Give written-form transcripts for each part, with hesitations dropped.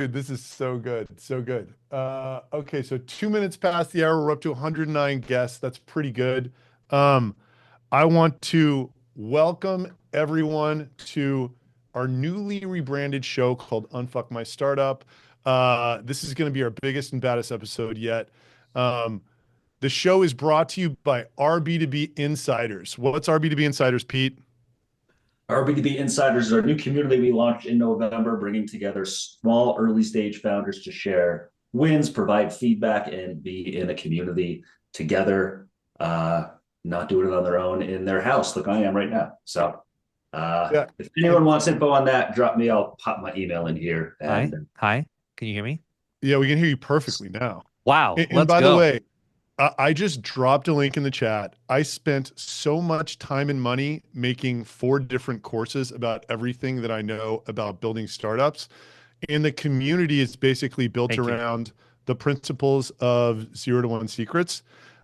this is so good. So good. Okay, so 2 minutes past the hour. We're up to 109 guests. That's pretty good. Um, I want to welcome everyone to our newly rebranded show called Unfuck My Startup. This is going to be our biggest and baddest episode yet. Um, the show is brought to you by RB2B Insiders. What's RB2B Insiders, Pete? Our B2B Insiders is our new community we launched in November, bringing together small early stage founders to share wins, provide feedback, and be in a community together, not doing it on their own in their house like I am right now. So Yeah. if anyone wants info on that, drop me. I'll pop my email in here. Hi. And Hi. Can you hear me? Yeah, we can hear you perfectly now. Wow. And Let's by the go. way, I just dropped a link in the chat. I spent so much time and money making 4 different courses about everything that I know about building startups. And the community is basically built Thank you. around the principles of 0 to 1 secrets.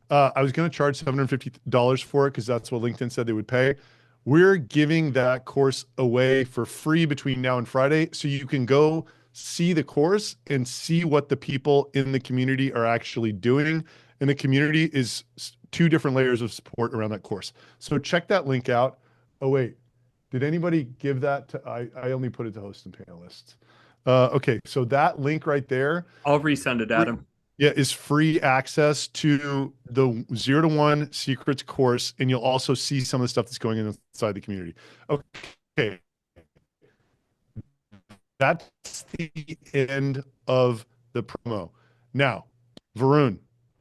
I was going to charge $750 for it because that's what LinkedIn said they would pay. We're giving that course away for free between now and Friday. So you can go see the course and see what the people in the community are actually doing. And the community is 2 different layers of support around that course. So check that link out. Oh, wait. Did anybody give that to, I only put it to hosts and panelists. Okay, so that link right there. I'll resend it, Adam. Yeah, is free access to the 0 to 1 secrets course. And you'll also see some of the stuff that's going on inside the community. Okay. That's the end of the promo. Now, Varun,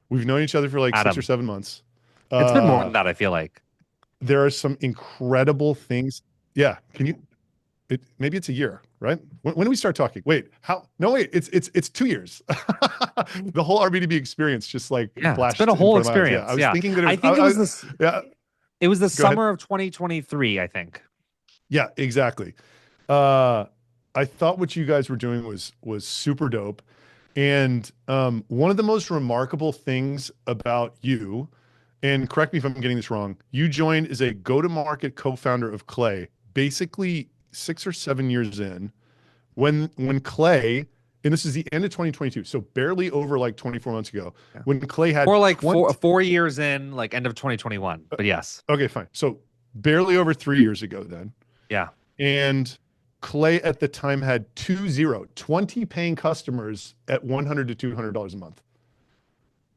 we've known each other for like Adam. 6 or 7 months. It's been more than that, I feel like. There are some incredible things. Yeah, can you? Maybe it's a year, right? When do we start talking? Wait, how? No, wait, it's 2 years. The whole RB2B experience just like it's been a whole experience. Yeah, I was thinking that I think it was this. Yeah, it was the summer ahead. of 2023, I think. Yeah, exactly. I thought what you guys were doing was super dope. And one of the most remarkable things about you, and correct me if I'm getting this wrong, you joined as a go-to-market co-founder of Clay, basically 6 or 7 years in, when Clay, and this is the end of 2022, so barely over like 24 months ago, when Clay had Or like 4 years in, like end of 2021. But yes. Okay, fine. So barely over 3 years ago then. Yeah. And Clay at the time had 20 paying customers at $100 to $200 a month.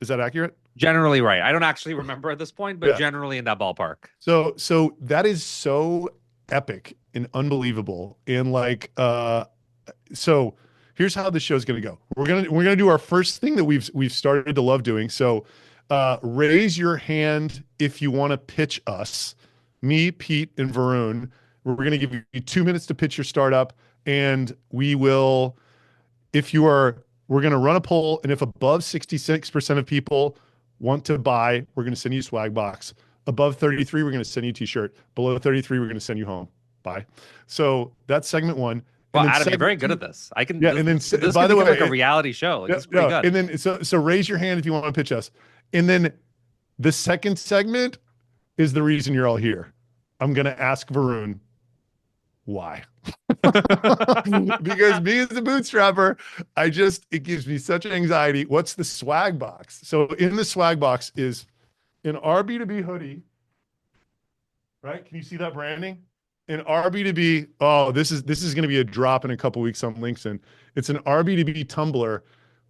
Is that accurate? Generally right. I don't actually remember at this point, but generally in that ballpark. So that is so epic and unbelievable. And like, so here's how the show's going to go. We're gonna do our first thing that we've started to love doing. So raise your hand if you want to pitch us, me, Pete, and Varun. We're going to give you 2 minutes to pitch your startup, and we will, we're going to run a poll, and if above 66% of people want to buy, we're going to send you a swag box. Above 33, we're going to send you a t-shirt. Below 33, we're going to send you home. Bye. So that's segment 1. Well, Adam, you're very good at this. I can. Yeah, this, and then this by the way, like a reality show. Like, this is pretty good. And then so raise your hand if you want to pitch us. And then the second segment is the reason you're all here. I'm going to ask Varun why. Because me as a bootstrapper, it gives me such anxiety. What's the swag box? So in the swag box is an RB2B hoodie, right? Can you see that branding? An RB2B, oh, this is going to be a drop in a couple weeks on LinkedIn. It's an RB2B tumbler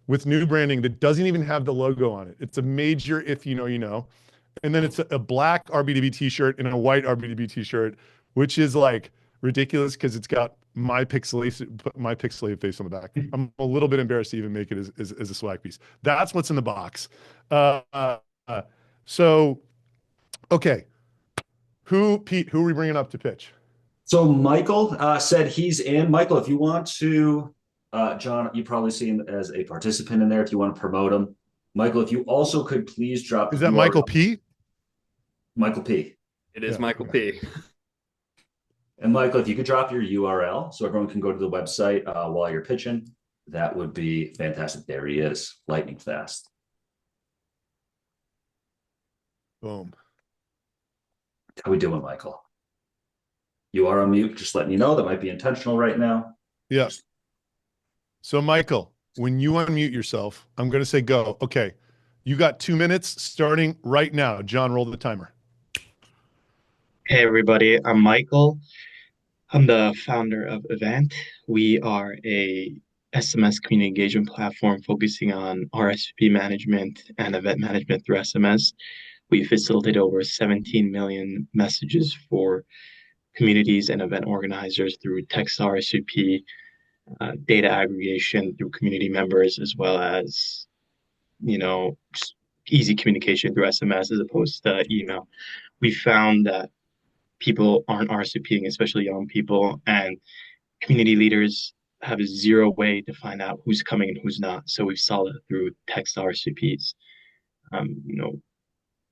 with new branding that doesn't even have the logo on it. It's a major if you know, you know. And then it's a black RB2B t-shirt and a white RB2B t-shirt, which is like ridiculous because it's got my pixelated face on the back. I'm a little bit embarrassed to even make it as a swag piece. That's what's in the box. So, okay. Pete, who are we bringing up to pitch? So Michael said he's in. Michael, if you want to, John, you probably see him as a participant in there if you want to promote him. Michael, if you also could please drop. Is that Michael P? Michael P. It is Michael P. And Michael, if you could drop your URL so everyone can go to the website while you're pitching, that would be fantastic. There he is, lightning fast. Boom. How we doing, Michael? You are on mute, just letting you know. That might be intentional right now. Yeah. So, Michael, when you unmute yourself, I'm going to say go. Okay. You got 2 minutes starting right now. John, roll the timer. Hey everybody, I'm Michael. I'm the founder of Event. We are a SMS community engagement platform focusing on RSVP management and event management through SMS. We facilitate over 17 million messages for communities and event organizers through text RSVP, data aggregation through community members, as well as, just easy communication through SMS as opposed to email. We found that people aren't RSVPing, especially young people, and community leaders have a zero way to find out who's coming and who's not. So we've solved it through text RSVPs. Um, you know,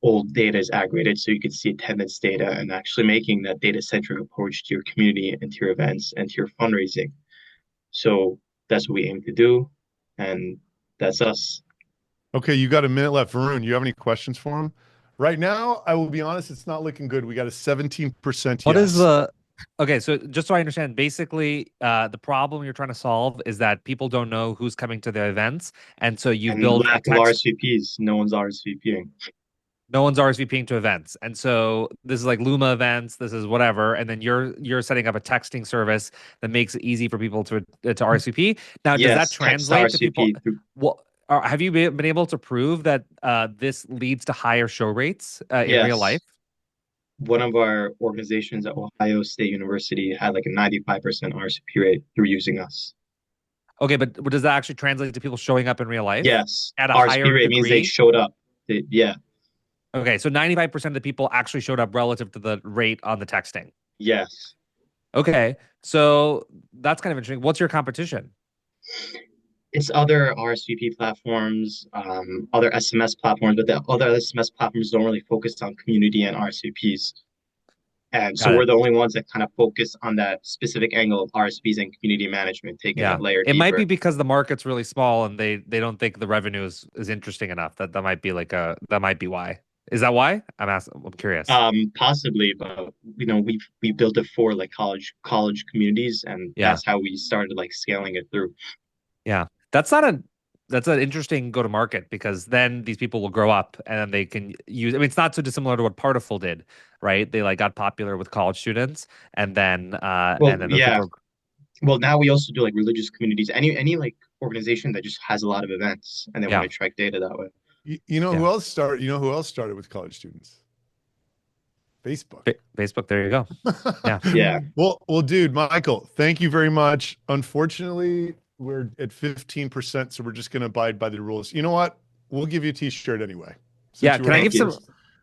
Old data is aggregated so you can see attendance data and actually making that data-centric approach to your community and to your events and to your fundraising. So that's what we aim to do, and that's us. Okay, you got a minute left. Varun, you have any questions for him? Right now, I will be honest, it's not looking good. We got a 17% What is yes. the okay? So just so I understand, basically, the problem you're trying to solve is that people don't know who's coming to their events, and so you And build a lack of text. RSVPs, no one's RSVPing. No one's RSVPing to events, and so this is like Luma events. This is whatever, and then you're setting up a texting service that makes it easy for people to RSVP. Now, does that Yes, text translate to people? RSVP through. What have you been able to prove that this leads to higher show rates in real life? Yes. One of our organizations at Ohio State University had like a 95% RSVP rate through using us. Okay, but does that actually translate to people showing up in real life Yes. at a RSVP higher rate means they degree? showed up. Yeah. Okay, so 95% of the people actually showed up relative to the rate on the texting. Yes. Okay, so that's kind of interesting. What's your competition? It's other RSVP platforms, other SMS platforms, but the other SMS platforms don't really focus on community and RSVPs. And so Got we're it. the only ones that kind of focus on that specific angle of RSVPs and community management, taking Yeah, it a layer it might be deeper. because the market's really small and they don't think the revenue is interesting enough. That might be like that might be why. Is that why? I'm curious. Possibly, but we built it for like college communities, and Yeah, that's how we started like scaling it through. yeah. That's an interesting go to market because then these people will grow up and then they can use. I mean, it's not so dissimilar to what Partiful did, right? They like got popular with college students Well, and then those yeah. people. Well, now we also do like religious communities, any like organization that just has a lot of events and they want Yeah, to track data that way. You know yeah. who else started? You know who else started with college students? Facebook. Facebook. There you go. Yeah. Yeah. Well, dude, Michael, thank you very much. Unfortunately, we're at 15%, so we're just going to abide by the rules. You know what? We'll give you a t-shirt anyway. Yeah. You were Thank you.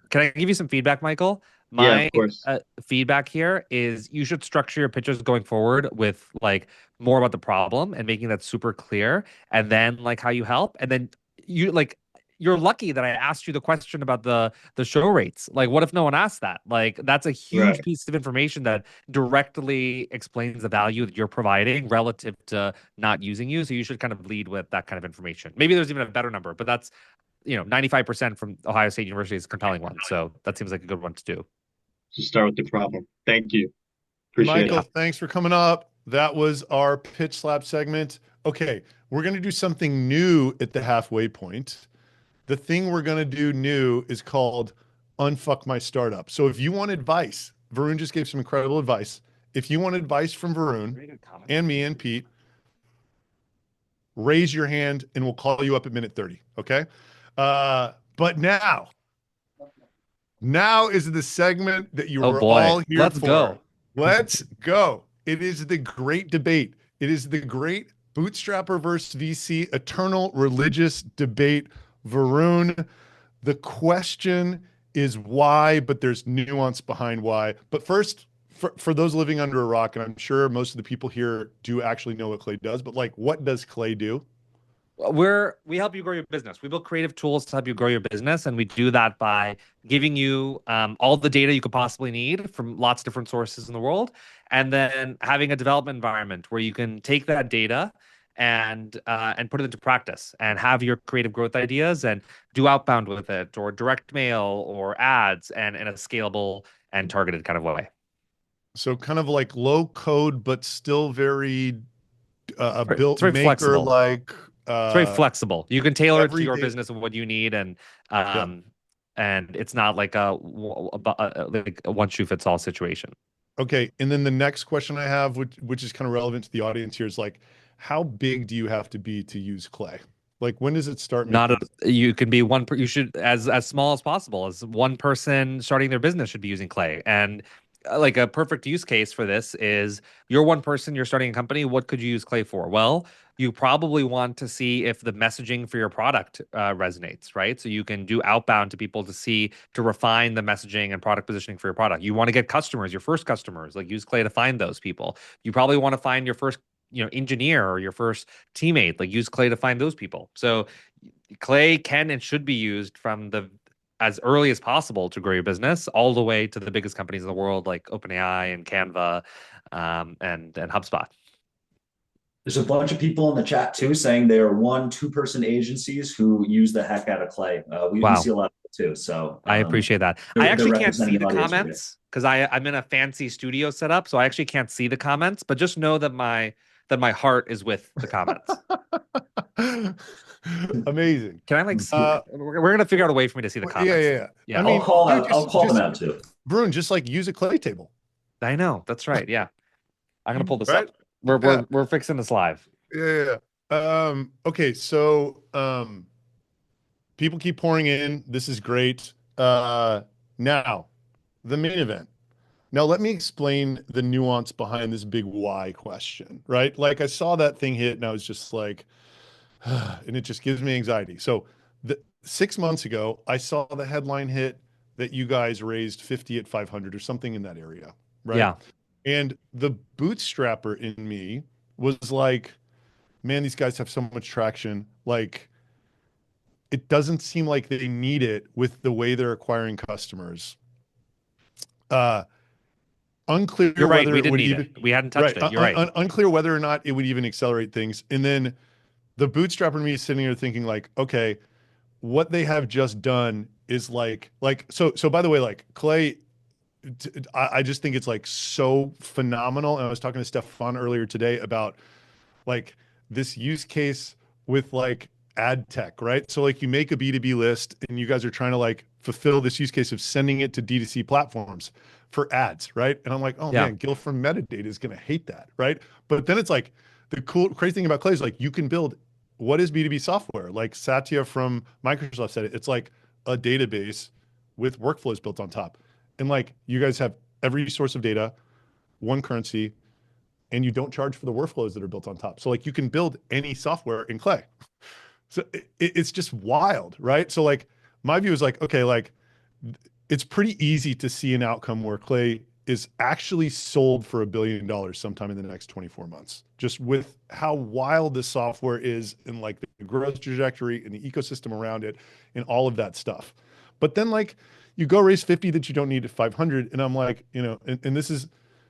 Can I give you some feedback, Michael? Yeah, of My course. feedback here is you should structure your pitches going forward with like more about the problem and making that super clear, and then like how you help, and then you like you're lucky that I asked you the question about the show rates. Like, what if no one asked that? Like, that's a huge Right. piece of information that directly explains the value that you're providing relative to not using you. So you should kind of lead with that kind of information. Maybe there's even a better number, but that's 95% from Ohio State University is a compelling one. So that seems like a good one to do. To start with the problem. Thank you. Appreciate Michael, it. thanks for coming up. That was our pitch slap segment. Okay, we're going to do something new at the halfway point. The thing we're going to do new is called Unfuck My Startup. So if you want advice, Varun just gave some incredible advice. If you want advice from Varun and me and Pete, raise your hand and we'll call you up at minute 30. Okay. But now is the segment that you Oh were boy, all here let's for. go. Let's go. It is the great debate. It is the great bootstrapper versus VC eternal religious debate. Varun, the question is why, but there's nuance behind why. But first, for those living under a rock, and I'm sure most of the people here do actually know what Clay does, but like, what does Clay do? We help you grow your business. We build creative tools to help you grow your business, and we do that by giving you all the data you could possibly need from lots of different sources in the world, and then having a development environment where you can take that data and put it into practice and have your creative growth ideas and do outbound with it or direct mail or ads and in a scalable and targeted kind of way. So kind of like low code, but still very a It's built very maker flexible. like It's very flexible. You can tailor it to your everyday. business and what you need, Yeah. and it's not like like a one shoe fits all situation. Okay. And then the next question I have, which is kind of relevant to the audience here, is like, how big do you have to be to use Clay? Like, when does it start Not making? you can be you should as small as possible. As one person starting their business should be using Clay. And like a perfect use case for this is you're one person, you're starting a company. What could you use Clay for? Well, you probably want to see if the messaging for your product resonates, right? So you can do outbound to people to refine the messaging and product positioning for your product. You want to get customers, your first customers, like use Clay to find those people. You probably want to find your first engineer or your first teammate, like use Clay to find those people. So Clay can and should be used from the as early as possible to grow your business, all the way to the biggest companies in the world like OpenAI and Canva, and HubSpot. There's a bunch of people in the chat too saying they are 1-2 person agencies who use the heck out of Clay. We see Wow, a lot of it too. So I appreciate that. I they're actually can't see representing the an audience for you. comments because I'm in a fancy studio setup, so I actually can't see the comments. But just know that my heart is with the comments. Amazing. Can I like see? We're gonna figure out a way for me to see the Yeah, comments. yeah, yeah. Yeah. I mean, dude, I'll call them out too. Varun, just like use a Clay table. I know. That's right. Yeah. I'm gonna pull this Right? up. We're fixing this live. Yeah. Okay. So, people keep pouring in. This is great. Now the main event. Now, let me explain the nuance behind this big why question, right? Like I saw that thing hit and I was just like, and it just gives me anxiety. So 6 months ago, I saw the headline hit that you guys raised 50 at 500 or something in that area, right? Yeah. And the bootstrapper in me was like, man, these guys have so much traction. Like, it doesn't seem like they need it with the way they're acquiring customers. Unclear You're right. whether We it didn't would need even, it. We hadn't right. touched it. You're right. Unclear whether or not it would even accelerate things. And then the bootstrapper in me is sitting here thinking like, okay, what they have just done is so by the way, like Clay, I just think it's like so phenomenal. And I was talking to Stefan earlier today about like this use case with like ad tech, right? So like you make a B2B list and you guys are trying to like fulfill this use case of sending it to D2C platforms for ads, right? And I'm like, oh Yeah. man, Gil from Metadata is going to hate that, right? But then it's like the crazy thing about Clay is like you can build what is B2B software? Like Satya from Microsoft said it. It's like a database with workflows built on top. And like you guys have every source of data, one currency, and you don't charge for the workflows that are built on top. So like you can build any software in Clay. So it's just wild, right? So like my view is like, okay, like it's pretty easy to see an outcome where Clay is actually sold for $1 billion sometime in the next 24 months, just with how wild this software is and like the growth trajectory and the ecosystem around it and all of that stuff. But then like you go raise 50 that you don't need at 500. And I'm like, and this is,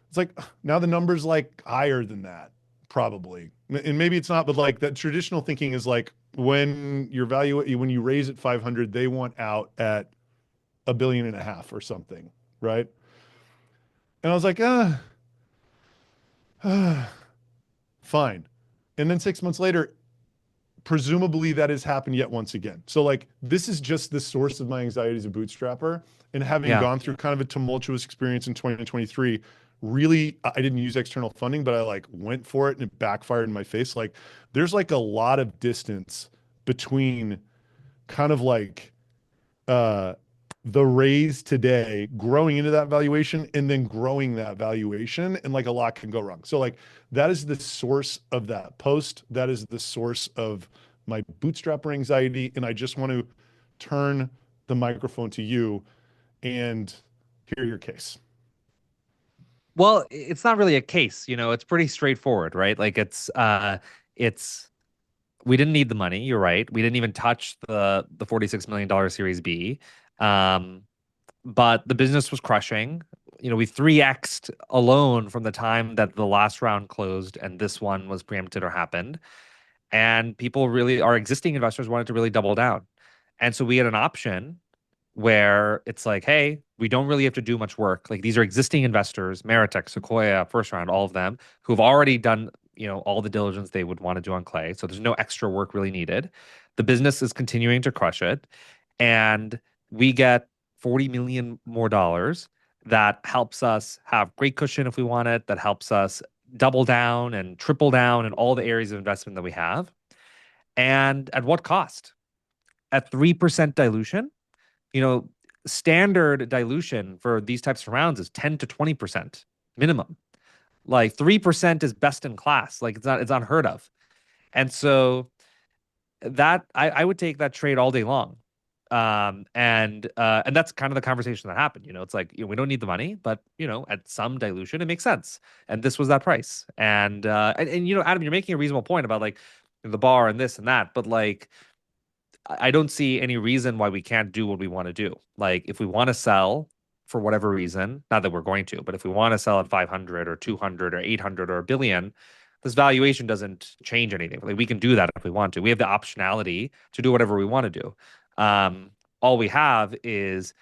it's like now the number's like higher than that probably. And maybe it's not, but like that traditional thinking is like when when you raise at 500, they want out at 1.5 billion or something. Right. And I was like, fine. And then 6 months later, presumably that has happened yet once again. So like, this is just the source of my anxiety as a bootstrapper. And having gone through kind of a tumultuous experience in 2023, really, I didn't use external funding, but I like went for it and it backfired in my face. Like there's like a lot of distance between kind of like, the raise today, growing into that valuation and then growing that valuation, and like a lot can go wrong. So like that is the source of that post. That is the source of my bootstrapper anxiety. And I just want to turn the microphone to you and hear your case. Well, it's not really a case, it's pretty straightforward, right? Like we didn't need the money. You're right. We didn't even touch the $46 million Series B. But the business was crushing. We 3x'd alone from the time that the last round closed and this one was preempted or happened. And our existing investors wanted to really double down. And so we had an option where it's like, hey, we don't really have to do much work. Like these are existing investors, Meritech, Sequoia, First Round, all of them who've already done all the diligence they would want to do on Clay. So there's no extra work really needed. The business is continuing to crush it, and we get 40 million more dollars that helps us have great cushion if we want it, that helps us double down and triple down in all the areas of investment that we have. And at what cost? At 3% dilution. Standard dilution for these types of rounds is 10 to 20% minimum. Like 3% is best in class. Like it's unheard of. And so that I would take that trade all day long. And that's kind of the conversation that happened. It's like, we don't need the money, but at some dilution, it makes sense. And this was that price. And Adam, you're making a reasonable point about like the bar and this and that, but like, I don't see any reason why we can't do what we want to do. Like if we want to sell for whatever reason, not that we're going to, but if we want to sell at 500 or 200 or 800 or a billion, this valuation doesn't change anything. Like we can do that if we want to. We have the optionality to do whatever we want to do. All we have is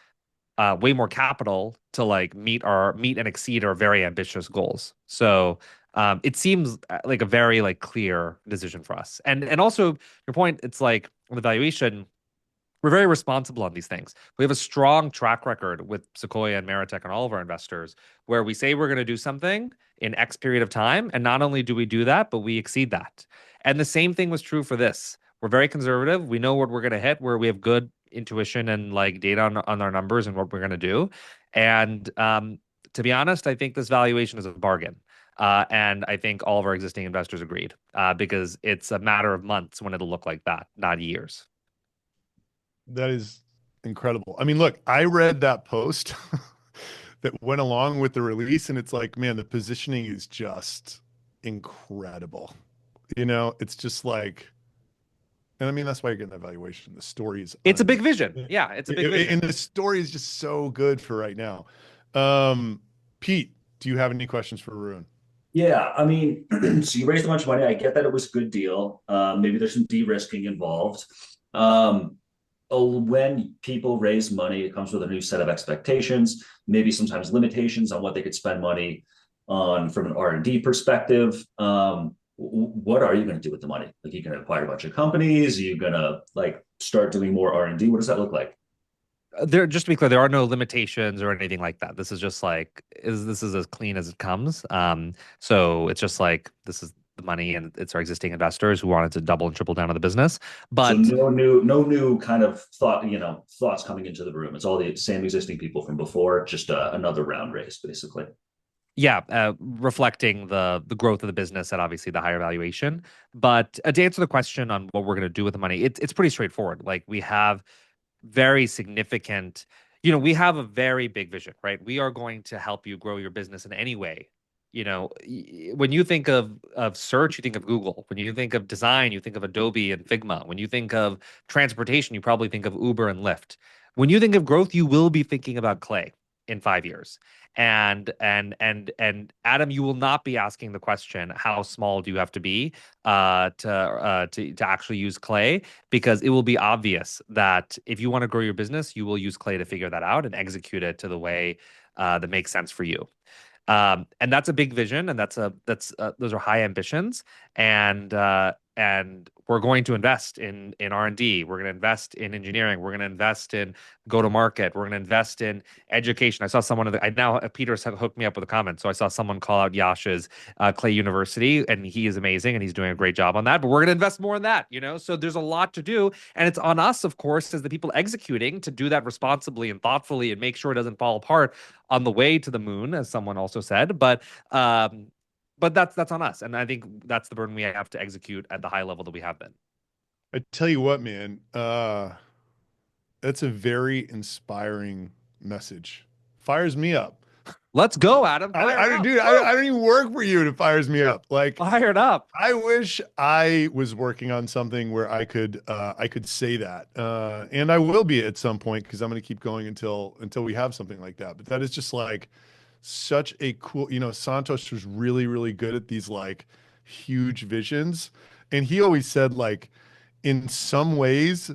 way more capital to like meet and exceed our very ambitious goals. So it seems like a very like clear decision for us. And also your point, it's like on the valuation, we're very responsible on these things. We have a strong track record with Sequoia and Meritech and all of our investors where we say we're going to do something in X period of time. And not only do we do that, but we exceed that. And the same thing was true for this. We're very conservative. We know what we're going to hit, where we have good intuition and like data on our numbers and what we're going to do. And to be honest, I think this valuation is a bargain. And I think all of our existing investors agreed because it's a matter of months when it'll look like that, not years. That is incredible. I mean, look, I read that post that went along with the release, and it's like, man, the positioning is just incredible. It's just like, and I mean, that's why you're getting that valuation. The story is, it's a big vision. Yeah, it's a big vision. And the story is just so good for right now. Pete, do you have any questions for Varun? Yeah, I mean, so you raised a bunch of money. I get that it was a good deal. Maybe there's some de-risking involved. When people raise money, it comes with a new set of expectations, maybe sometimes limitations on what they could spend money on from an R&D perspective. What are you going to do with the money? Like, you going to acquire a bunch of companies? Are you going to like start doing more R&D? What does that look like? Just to be clear, there are no limitations or anything like that. This is just like this is as clean as it comes. So it's just like this is the money, and it's our existing investors who wanted to double and triple down on the business. But so no new kind of thoughts coming into the room. It's all the same existing people from before, just another round raise, basically. Yeah, reflecting the growth of the business at obviously the higher valuation. But to answer the question on what we're going to do with the money, it's pretty straightforward. Like we have very significant, we have a very big vision, right? We are going to help you grow your business in any way. When you think of search, you think of Google. When you think of design, you think of Adobe and Figma. When you think of transportation, you probably think of Uber and Lyft. When you think of growth, you will be thinking about Clay in 5 years. And Adam, you will not be asking the question, how small do you have to be to actually use Clay? Because it will be obvious that if you want to grow your business, you will use Clay to figure that out and execute it to the way that makes sense for you. And that's a big vision, and those are high ambitions, and we're going to invest in R&D. We're going to invest in engineering. We're going to invest in go-to-market. We're going to invest in education. I saw someone Peter's hooked me up with a comment. So I saw someone call out Yash's Clay University, and he is amazing, and he's doing a great job on that. But we're going to invest more in that, So there's a lot to do, and it's on us, of course, as the people executing, to do that responsibly and thoughtfully and make sure it doesn't fall apart on the way to the moon, as someone also said. But that's on us. And I think that's the burden we have to execute at the high level that we have been. I tell you what, man, that's a very inspiring message. Fires me up. Let's go, Adam. I don't even work for you. It fires me up. Like, fired up. I wish I was working on something where I could say that. And I will be at some point, because I'm going to keep going until we have something like that. But that is just like such a cool, Santosh was really, really good at these like huge visions. And he always said, like, in some ways,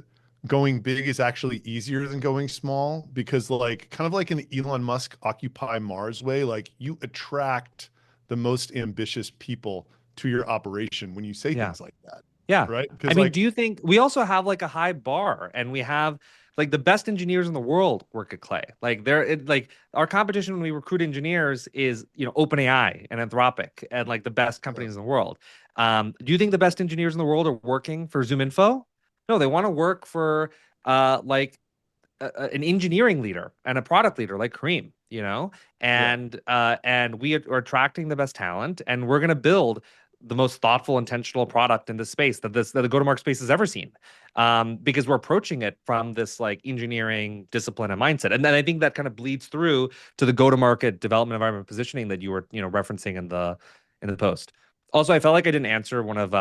going big is actually easier than going small, because like kind of like in the Elon Musk Occupy Mars way, like you attract the most ambitious people to your operation when you say Yeah. things like that, Yeah. right? I Because mean, like, do you think we also have like a high bar, and we have like the best engineers in the world work at Clay? Like like our competition when we recruit engineers is, OpenAI and Anthropic and like the best companies in the world. Do you think the best engineers in the world are working for ZoomInfo? No, they want to work for like an engineering leader and a product leader like Kareem, and we are attracting the best talent, and we're going to build the most thoughtful, intentional product in this space that the go-to-market space has ever seen, because we're approaching it from this like engineering discipline and mindset, and then I think that kind of bleeds through to the go-to-market development environment positioning that you were referencing in the post. Also, I felt like I didn't answer one of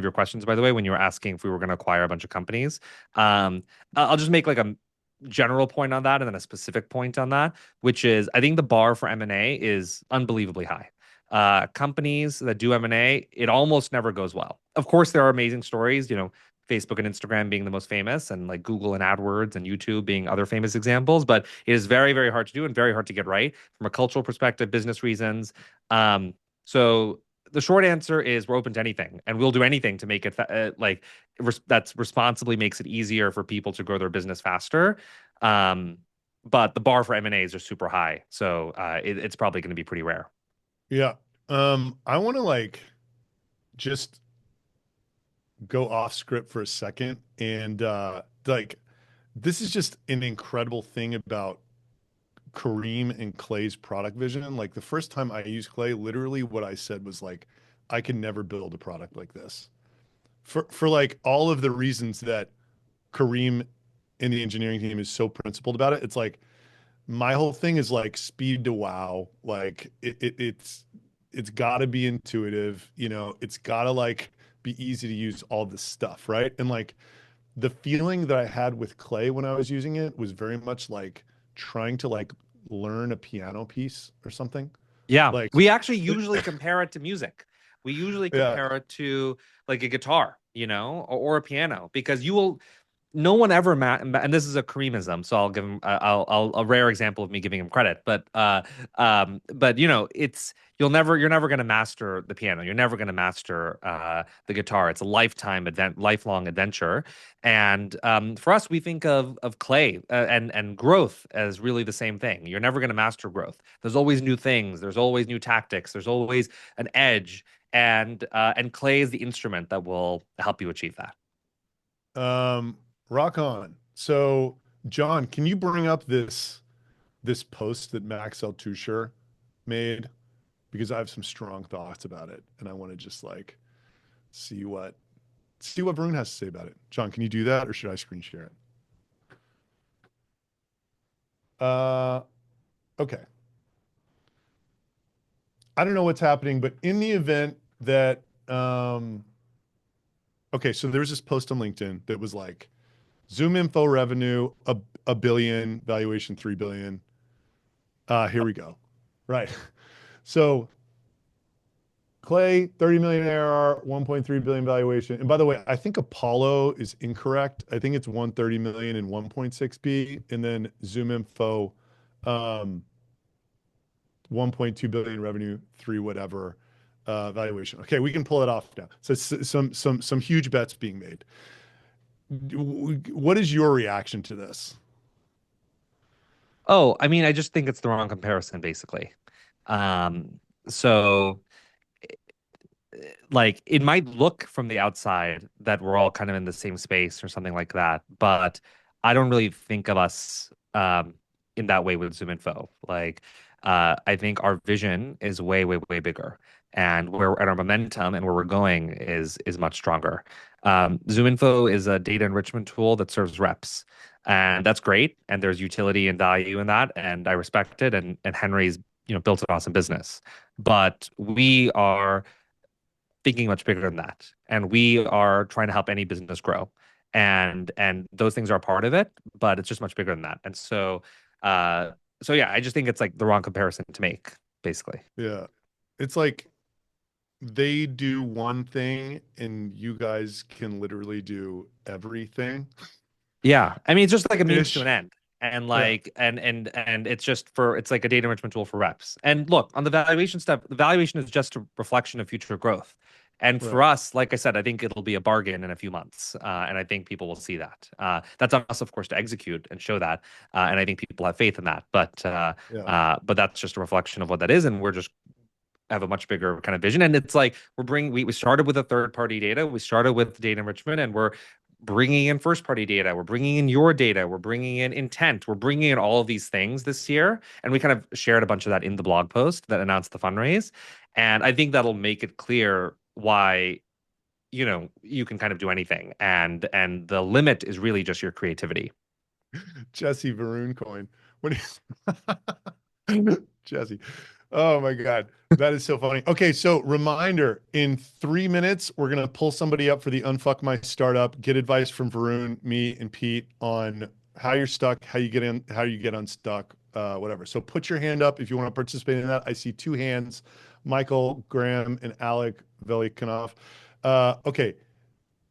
your questions, by the way, when you were asking if we were going to acquire a bunch of companies. I'll just make like a general point on that and then a specific point on that, which is I think the bar for M&A is unbelievably high. Companies that do M&A, it almost never goes well. Of course, there are amazing stories, Facebook and Instagram being the most famous, and like Google and AdWords and YouTube being other famous examples, but it is very, very hard to do and very hard to get right from a cultural perspective, business reasons. So the short answer is we're open to anything, and we'll do anything to make it that's responsibly makes it easier for people to grow their business faster. But the bar for M&As are super high, so it's probably going to be pretty rare. yeah. I want to like just go off script for a second, and like this is just an incredible thing about Kareem and Clay's product vision. Like the first time I used Clay, literally what I said was like, I can never build a product like this. For like all of the reasons that Kareem and the engineering team is so principled about it. It's like my whole thing is like speed to wow. Like it's got to be intuitive, it's got to like be easy to use all this stuff, right? And like the feeling that I had with Clay when I was using it was very much like trying to like learn a piano piece or something. Yeah, Like, we actually usually compare it to music. We usually yeah, compare it to like a guitar, or a piano, because no one ever and this is a Kareemism, so I'll give him I'll a rare example of me giving him credit, but it's you're never going to master the piano, you're never going to master the guitar. It's a lifelong adventure, and for us we think of Clay and growth as really the same thing. You're never going to master growth. There's always new things, there's always new tactics, there's always an edge, and Clay is the instrument that will help you achieve that. rock on. So, John, can you bring up this post that Max Altucher made? Because I have some strong thoughts about it, and I want to just like see what Varun has to say about it. John, can you do that, or should I screen share it? Okay. I don't know what's happening, but in the event that okay, so there was this post on LinkedIn that was like ZoomInfo revenue a billion, valuation 3 billion. Here we go. Right. So Clay, 30 million ARR, 1.3 billion valuation. And by the way, I think Apollo is incorrect. I think it's 130 million and 1.6 B. And then ZoomInfo, 1.2 billion revenue, 3 whatever valuation. Okay, we can pull it off now. So some huge bets being made. What is your reaction to this? Oh, I mean, I just think it's the wrong comparison, basically. So like it might look from the outside that we're all kind of in the same space or something like that, but I don't really think of us in that way with ZoomInfo. Like, I think our vision is way, way, way bigger, and our momentum and where we're going is much stronger. ZoomInfo is a data enrichment tool that serves reps, and that's great. And there's utility and value in that, and I respect it. And Henry's built an awesome business, but we are thinking much bigger than that, and we are trying to help any business grow, and those things are a part of it, but it's just much bigger than that. And so yeah, I just think it's like the wrong comparison to make, basically. Yeah. It's like they do one thing and you guys can literally do everything. Yeah, I mean, it's just like a means to Ish. an end. And like, and it's just it's like a data enrichment tool for reps. And look, on the valuation stuff, the valuation is just a reflection of future growth. And for us, like I said, I think it'll be a bargain in a few months. And I think people will see that. That's on us, of course, to execute and show that. And I think people have faith in that. But that's just a reflection of what that is. And we're just have a much bigger kind of vision. And it's like we started with a third party data. We started with data enrichment, and we're bringing in first party data. We're bringing in your data. We're bringing in intent. We're bringing in all of these things this year. And we kind of shared a bunch of that in the blog post that announced the fundraise. And I think that'll make it clear why, you can kind of do anything. And the limit is really just your creativity. Jesse Varun coin. Jesse. Oh my God. That is so funny. Okay. So reminder, in 3 minutes, we're going to pull somebody up for the Unfuck My Startup, get advice from Varun, me, and Pete on how you're stuck, how you get unstuck, whatever. So put your hand up if you want to participate in that. I see 2 hands, Michael, Graham, and Alec Velikanov. Okay.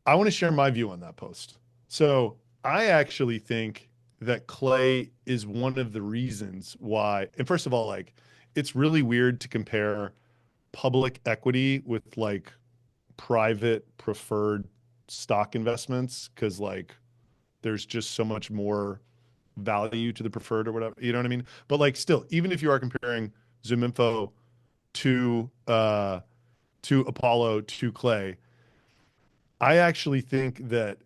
I want to share my view on that post. So I actually think that Clay is one of the reasons why, and first of all, like, it's really weird to compare public equity with like private preferred stock investments, because like there's just so much more value to the preferred or whatever, you know what I mean? But like still, even if you are comparing ZoomInfo to Apollo to Clay, I actually think that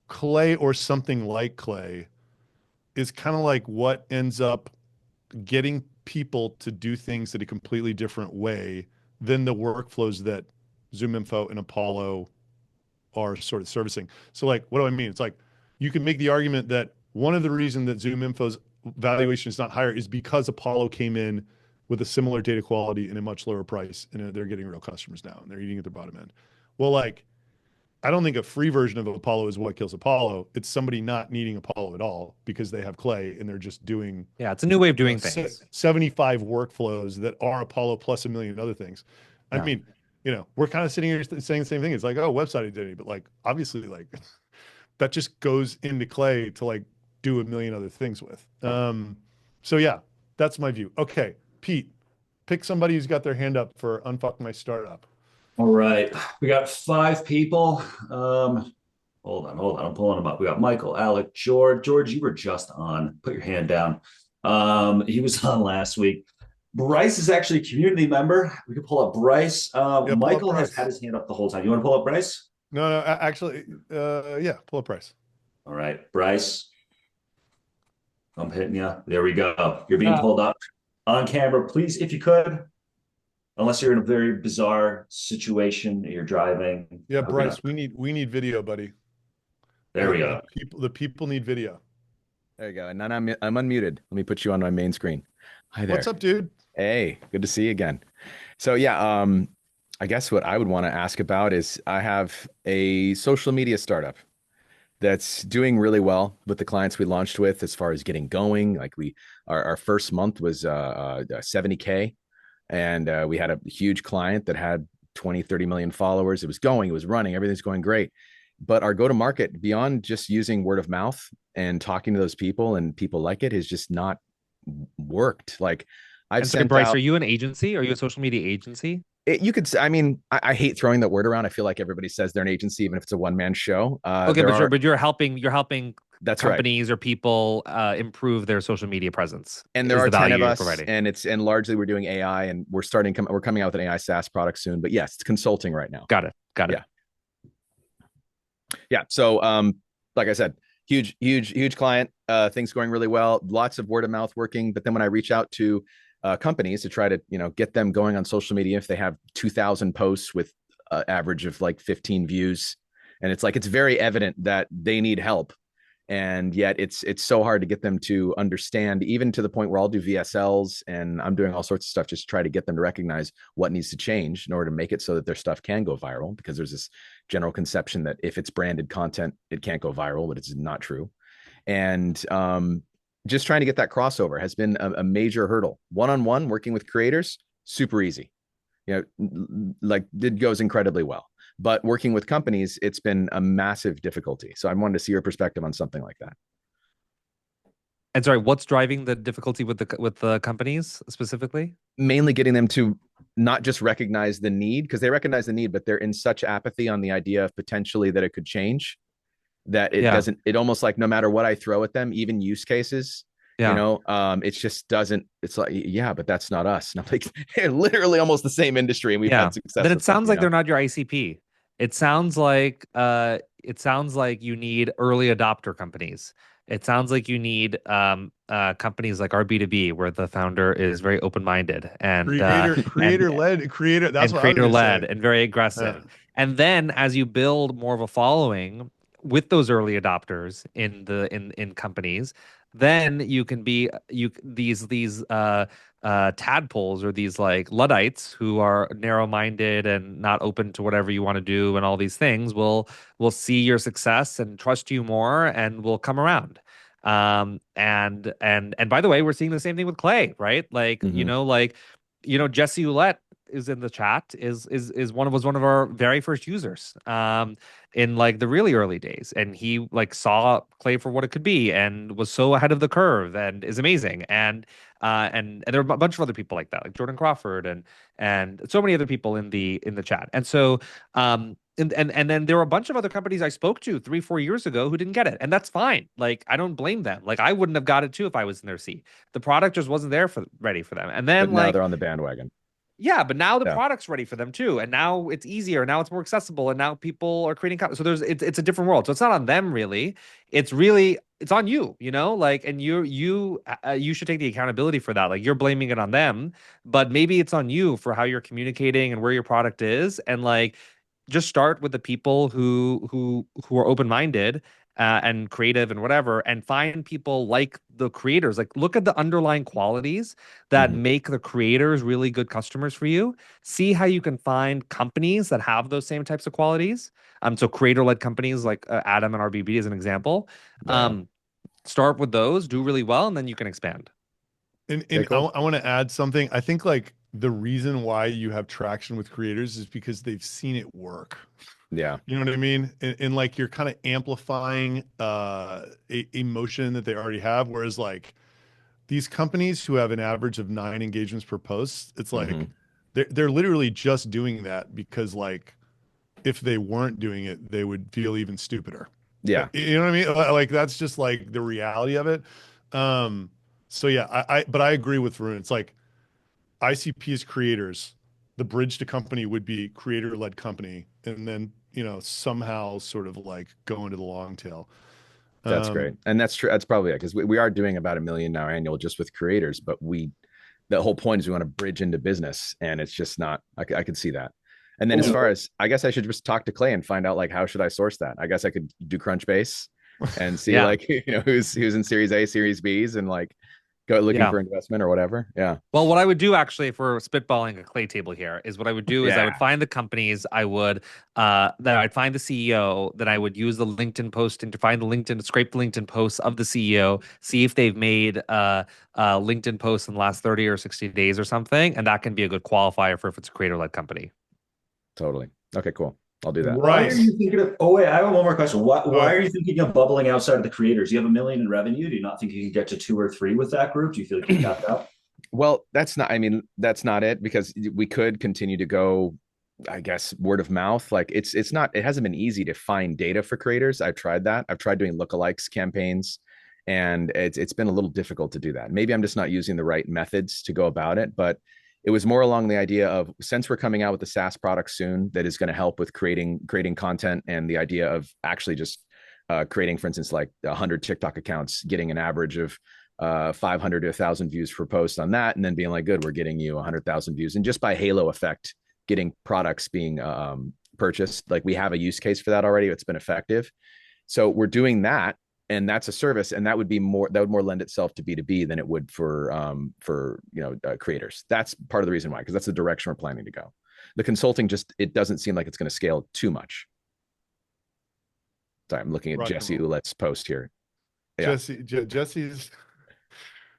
Clay or something like Clay is kind of like what ends up getting people to do things in a completely different way than the workflows that ZoomInfo and Apollo are sort of servicing. So like, what do I mean? It's like, you can make the argument that one of the reasons that ZoomInfo's valuation is not higher is because Apollo came in with a similar data quality and a much lower price, and they're getting real customers now, and they're eating at their bottom end. Well, like, I don't think a free version of Apollo is what kills Apollo. It's somebody not needing Apollo at all because they have Clay and they're just doing, it's a new way of doing things. 75 workflows that are Apollo plus a million other things. I mean, we're kind of sitting here saying the same thing. It's like, oh, website identity, but like, obviously, like that just goes into Clay to like do a million other things with. So yeah, that's my view. Okay, Pete, pick somebody who's got their hand up for Unfuck My Startup. All right. We got 5 people. Hold on. I'm pulling them up. We got Michael, Alec, George. George, you were just on. Put your hand down. He was on last week. Bryce is actually a community member. We can pull up Bryce. Michael has had his hand up the whole time. You want to pull up Bryce? No, actually, yeah, pull up Bryce. All right, Bryce. I'm hitting you. There we go. You're being pulled up on camera. Please, if you could, unless you're in a very bizarre situation, you're driving. Yeah, Bryce, we need video, buddy. There we go. The people need video. There you go. And then I'm unmuted. Let me put you on my main screen. Hi there. What's up, dude? Hey, good to see you again. So yeah, I guess what I would want to ask about is I have a social media startup that's doing really well with the clients we launched with as far as getting going. Like our first month was 70K. And we had a huge client that had 20, 30 million followers. It was running, everything's going great. But our go-to-market, beyond just using word of mouth and talking to those people and people like it, has just not worked. Like I've sent Bryce, out, are you an agency? Are you a social media agency? You could, I mean, I hate throwing that word around. I feel like everybody says they're an agency, even if it's a one-man show. Okay, but you're helping that's companies or people improve their social media presence. And there are 10 of us, and largely we're doing AI, and we're coming out with an AI SaaS product soon. But yes, it's consulting right now. Got it. Yeah. So, like I said, huge client. Things going really well. Lots of word of mouth working. But then when I reach out to companies to try to get them going on social media, if they have 2,000 posts with average of like 15 views, and it's very evident that they need help. And yet it's so hard to get them to understand, even to the point where I'll do VSLs and I'm doing all sorts of stuff, just to try to get them to recognize what needs to change in order to make it so that their stuff can go viral, because there's this general conception that if it's branded content, it can't go viral, but it's not true. And just trying to get that crossover has been a major hurdle. One-on-one working with creators, super easy. It goes incredibly well. But working with companies, it's been a massive difficulty. So I wanted to see your perspective on something like that. And sorry, what's driving the difficulty with the companies specifically? Mainly getting them to not just recognize the need, because they recognize the need, but they're in such apathy on the idea of potentially that it could change, that it Yeah. doesn't, it almost like no matter what I throw at them, even use cases, Yeah. it just doesn't, it's like, yeah, but that's not us. And I'm like, literally almost the same industry, and we've Yeah. had success Then with it them, sounds like they're not your ICP. It sounds like you need early adopter companies. It sounds like you need companies like our B2B, where the founder is very open-minded and creator. That's and what I was going to creator-led say. and very aggressive. And then as you build more of a following with those early adopters in companies, then you can be these tadpoles, or these like Luddites who are narrow-minded and not open to whatever you want to do, and all these things will see your success and trust you more and will come around. And by the way, we're seeing the same thing with Clay, right? Like, Jesse Ulett is in the chat, is one of our very first users in like the really early days, and he like saw Clay for what it could be and was so ahead of the curve and is amazing. And there are a bunch of other people like that, like Jordan Crawford and so many other people in the chat. And so and then there were a bunch of other companies I spoke to 3-4 years ago who didn't get it, and that's fine. Like, I don't blame them. Like, I wouldn't have got it too if I was in their seat. The product just wasn't there ready for them. And then But now they're on the bandwagon. yeah, but now the Yeah. product's ready for them too, and now it's easier. Now it's more accessible, and now people are creating content. So it's a different world. So it's not on them really. It's on you. Like, and you should take the accountability for that. Like, you're blaming it on them, but maybe it's on you for how you're communicating and where your product is, and like, just start with the people who are open-minded and creative and whatever, and find people like the creators. Like, look at the underlying qualities that make the creators really good customers for you. See how you can find companies that have those same types of qualities. So creator-led companies like Adam and RBB is an example. Start with those, do really well, and then you can expand. And Okay, cool. I want to add something. I think like the reason why you have traction with creators is because they've seen it work. Yeah. You know what I mean? And like, you're kind of amplifying a motion that they already have. Whereas like these companies who have an average of 9 engagements per post, it's like they're literally just doing that because like if they weren't doing it, they would feel even stupider. Yeah. You know what I mean? Like, that's just like the reality of it. So yeah, but I agree with Varun. It's like ICP is creators. The bridge to company would be creator-led company, and then somehow sort of like go into the long tail. That's great. And that's true. That's probably it, because we are doing about $1 million now annual just with creators, but the whole point is we want to bridge into business, and it's just not, I could see that. And then as far as, I guess I should just talk to Clay and find out like, how should I source that? I guess I could do Crunchbase and see like, who's in Series A, Series B's, and like go looking for investment or whatever. Yeah. Well, what I would do, actually, if we're spitballing a Clay table here, is what I would do is I would find the companies, I'd find the CEO, then I would use the LinkedIn post and to find the LinkedIn, scrape the LinkedIn posts of the CEO, see if they've made LinkedIn posts in the last 30 or 60 days or something. And that can be a good qualifier for if it's a creator-led company. Totally. Okay, cool. I'll do that. Why are you thinking of? Oh wait, I have one more question. Why are you thinking of bubbling outside of the creators? You have $1 million in revenue. Do you not think you can get to 2 or 3 with that group? Do you feel like you tapped out? Well, that's not it, because we could continue to go, I guess, word of mouth. Like it hasn't been easy to find data for creators. I've tried that. I've tried doing lookalikes campaigns, and it's been a little difficult to do that. Maybe I'm just not using the right methods to go about it, but it was more along the idea of, since we're coming out with the SaaS product soon that is going to help with creating content, and the idea of actually just creating, for instance, like 100 TikTok accounts, getting an average of 500 to 1,000 views per post on that, and then being like, good, we're getting you 100,000 views, and just by halo effect, getting products being purchased. Like, we have a use case for that already. It's been effective. So we're doing that, and that's a service, and that would more lend itself to B2B than it would for creators. That's part of the reason why, because that's the direction we're planning to go. The consulting, it doesn't seem like it's going to scale too much. Sorry, I'm looking at Jesse Ulett's post here. Yeah.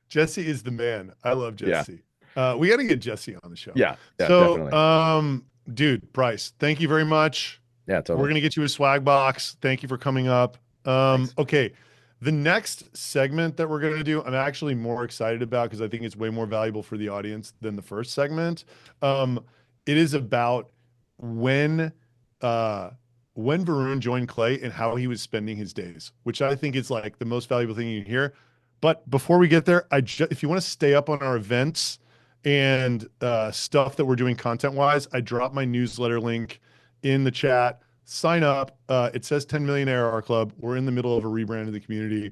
Jesse is the man. I love Jesse. Yeah. We got to get Jesse on the show. Yeah, definitely. Dude, Bryce, thank you very much. Yeah, totally. We're going to get you a swag box. Thank you for coming up. Okay. The next segment that we're going to do, I'm actually more excited about because I think it's way more valuable for the audience than the first segment. It is about when Varun joined Clay and how he was spending his days, which I think is like the most valuable thing you can hear. But before we get there, if you want to stay up on our events and stuff that we're doing content-wise, I dropped my newsletter link in the chat. Sign up. It says 10 million ARR Club. We're in the middle of a rebrand of the community.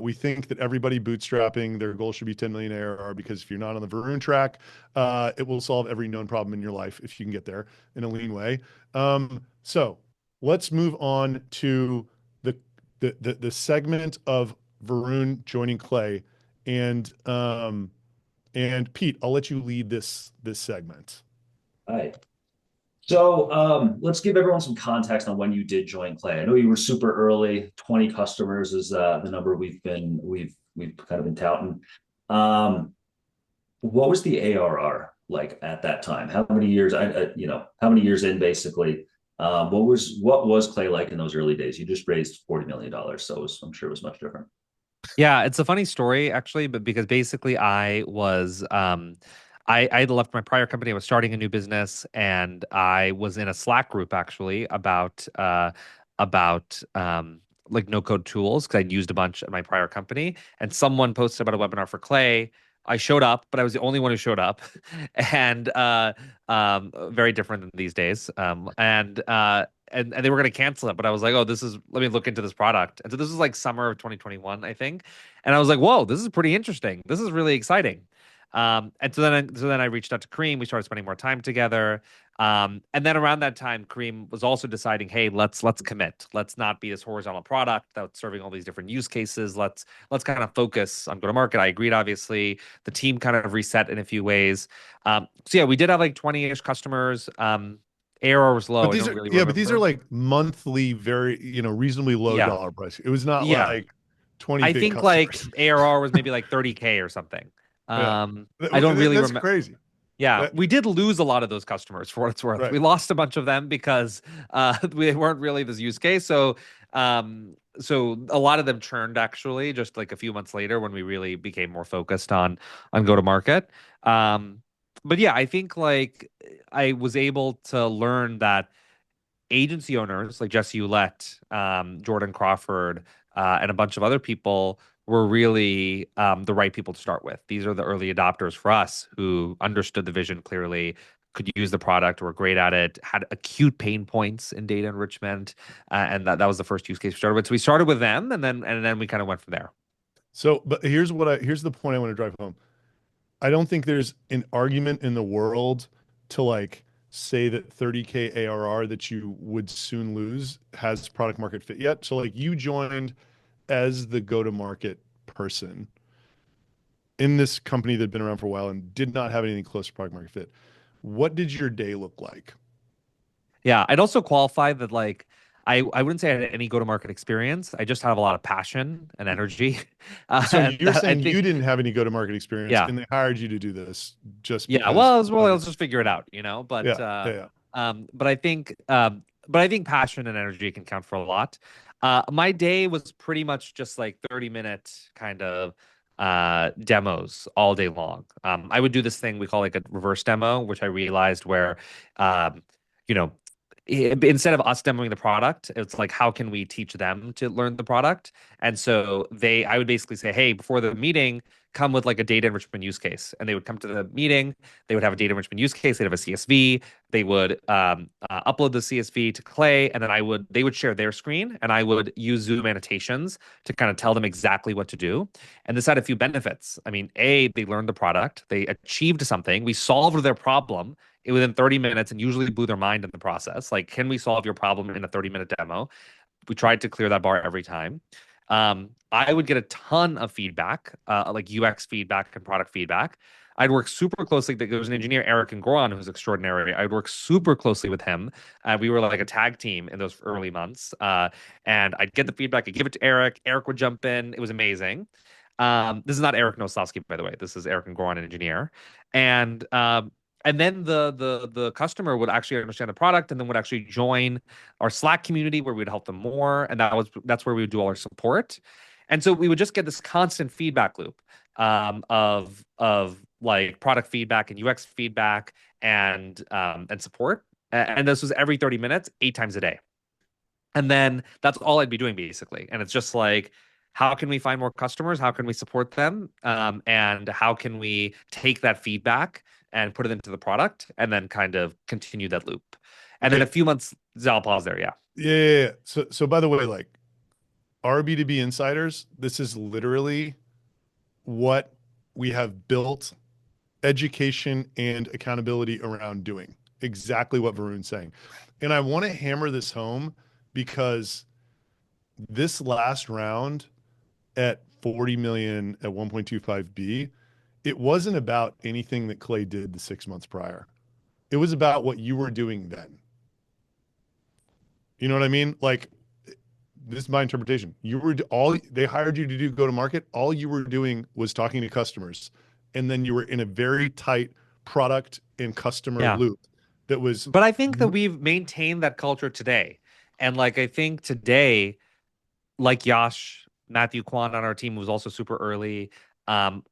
We think that everybody bootstrapping, their goal should be 10 million ARR because if you're not on the Varun track, it will solve every known problem in your life if you can get there in a lean way. So let's move on to the segment of Varun joining Clay, and Pete, I'll let you lead this segment. All right. So let's give everyone some context on when you did join Clay. I know you were super early. 20 customers is the number we've kind of been touting. What was the ARR like at that time? How many years? How many years in basically? What was Clay like in those early days? You just raised $40 million, so I'm sure it was much different. Yeah, it's a funny story actually, but because basically I was I had left my prior company. I was starting a new business, and I was in a Slack group actually about like no code tools because I'd used a bunch at my prior company, and someone posted about a webinar for Clay. I showed up, but I was the only one who showed up, and very different than these days. And they were going to cancel it, but I was like, oh, let me look into this product. And so this was like summer of 2021, I think. And I was like, whoa, this is pretty interesting. This is really exciting. And so then I reached out to Kareem. We started spending more time together. And then around that time, Kareem was also deciding, hey, let's commit. Let's not be this horizontal product that's serving all these different use cases. Let's kind of focus on go-to-market. I agreed, obviously. The team kind of reset in a few ways. So yeah, we did have like 20-ish customers. ARR was low. But these are like monthly, very reasonably low dollar price. It was not like 20 I big think customers. like ARR was maybe like 30K or something. Yeah. I don't really That's remember. crazy. Yeah, we did lose a lot of those customers for what it's worth. Right. We lost a bunch of them because we weren't really this use case. So a lot of them churned actually just like a few months later when we really became more focused on go to market. But yeah, I think like I was able to learn that agency owners like Jesse Ulett, Jordan Crawford, and a bunch of other people were really the right people to start with. These are the early adopters for us who understood the vision clearly, could use the product, were great at it, had acute pain points in data enrichment, and that was the first use case we started with. So we started with them, and then we kind of went from there. So, but here's the point I want to drive home. I don't think there's an argument in the world to like say that 30K ARR that you would soon lose has product market fit yet. So like you joined as the go-to-market person in this company that had been around for a while and did not have anything close to product market fit. What did your day look like? Yeah, I'd also qualify that like I wouldn't say I had any go-to-market experience. I just have a lot of passion and energy. So you're saying you didn't have any go-to-market experience, yeah, and they hired you to do this just yeah. because. Well, let's just figure it out, But yeah. but I think passion and energy can count for a lot. My day was pretty much just like 30-minute kind of demos all day long. I would do this thing we call like a reverse demo, which I realized where you know instead of us demoing the product, it's like how can we teach them to learn the product? And so I would basically say, hey, before the meeting, come with like a data enrichment use case, and they would come to the meeting. They would have a data enrichment use case. They'd have a CSV. They would upload the CSV to Clay, and then they would share their screen, and I would use Zoom annotations to kind of tell them exactly what to do. And this had a few benefits. I mean, A, they learned the product. They achieved something. We solved their problem within 30 minutes and usually blew their mind in the process. Like, can we solve your problem in a 30-minute demo? We tried to clear that bar every time. I would get a ton of feedback, like UX feedback and product feedback. I'd work super closely. There was an engineer, Eric and Goran, who's extraordinary. I'd work super closely with him. We were like a tag team in those early months. And I'd get the feedback. I'd give it to Eric. Eric would jump in. It was amazing. This is not Eric Nosowski, by the way. This is Eric and Goran, an engineer. And then the customer would actually understand the product and then would actually join our Slack community where we'd help them more. And that's where we would do all our support. And so we would just get this constant feedback loop of like product feedback and UX feedback and support. And this was every 30 minutes, 8 times a day. And then that's all I'd be doing basically. And it's just like, how can we find more customers? How can we support them? And how can we take that feedback and put it into the product and then kind of continue that loop? And then a few months, I'll pause there. Yeah. Yeah. So by the way, like our B2B insiders, this is literally what we have built education and accountability around doing. Exactly what Varun's saying. And I want to hammer this home because this last round at 40 million at 1.25B, it wasn't about anything that Clay did the 6 months prior. It was about what you were doing then. You know what I mean? Like, this is my interpretation. They hired you to do go to market. All you were doing was talking to customers. And then you were in a very tight product and customer loop that was. But I think that we've maintained that culture today. And like, I think today, like Yash, Matthew Kwan on our team was also super early.